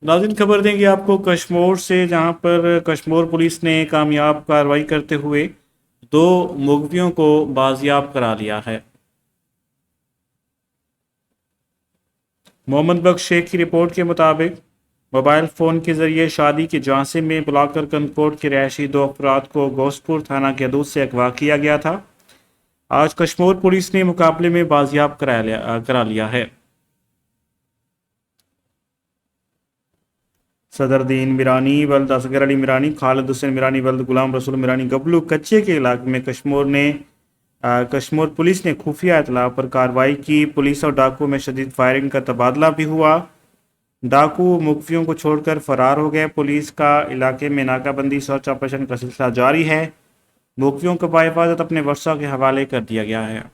नाज़रीन खबर देंगे आपको कश्मीर से, जहां पर कश्मीर पुलिस ने कामयाब कार्रवाई करते हुए 2 मुग़वियों को बाजियाब करा लिया है। मोहम्मद बख्श शेख की रिपोर्ट के मुताबिक मोबाइल फ़ोन के ज़रिए शादी के झांसे में बुलाकर कनकोट के रहायशी 2 अफराद को गोस्तपुर थाना की हदूद से अगवा किया गया था। आज कश्मीर पुलिस ने मुकाबले में बाजियाब करा लिया है। सदर दीन मिरानी वल्द असगर अली मिरानी, खालिद हुसैन मिरानी वल्द गुलाम रसूल मिरानी गबलू कच्चे के इलाके में कश्मीर पुलिस ने खुफिया इतला पर कार्रवाई की। पुलिस और डाकू में शदीद फायरिंग का तबादला भी हुआ। डाकू मुखफियों को छोड़कर फरार हो गए। पुलिस का इलाके में नाकाबंदी सर्च ऑपरेशन का सिलसिला जारी है। मुखफियों को बाहिफाजत अपने वर्षा के हवाले कर दिया गया है।